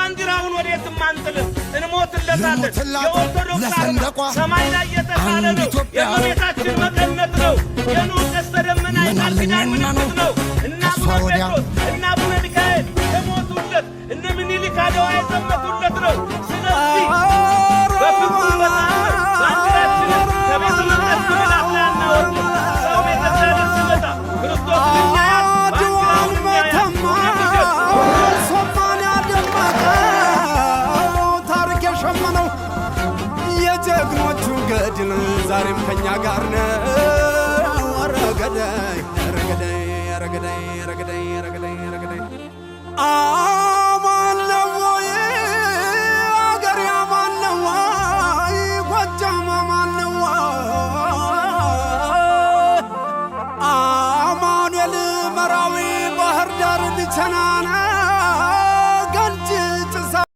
ባንዲራውን ወዴትም አንጥልም እንሞትለታለን የኦርቶዶክስ አርማ ሰማይ ላይ የተሳለ ነው የእመቤታችን መቀነት ነው የንዑስ ቀስተ ደመና የቃል ኪዳን ምልክት ነው እና አቡነ ጴጥሮስ እና አቡነ ሚካኤል የሞቱለት እነ ምኒልክ አድዋ የዘመቱለት ነው ስለዚህ በፍጹም በተአምር ባንዲራችንን ከቤተ መቅደስ ምላት ላይ አናወርድም ሰው ቤተክርስቲያንን ሲመጣ ክርስቶስን እናያል ባንዲራውን እናያል ሶፋን ያደመቀው ታሪክ የሸመነው የጀግኖቹ ገድል ዛሬም ከኛ ጋር ነው ረገዳይ ረገዳይ ረገዳይ ረገዳይ ረገዳይ ረገዳይ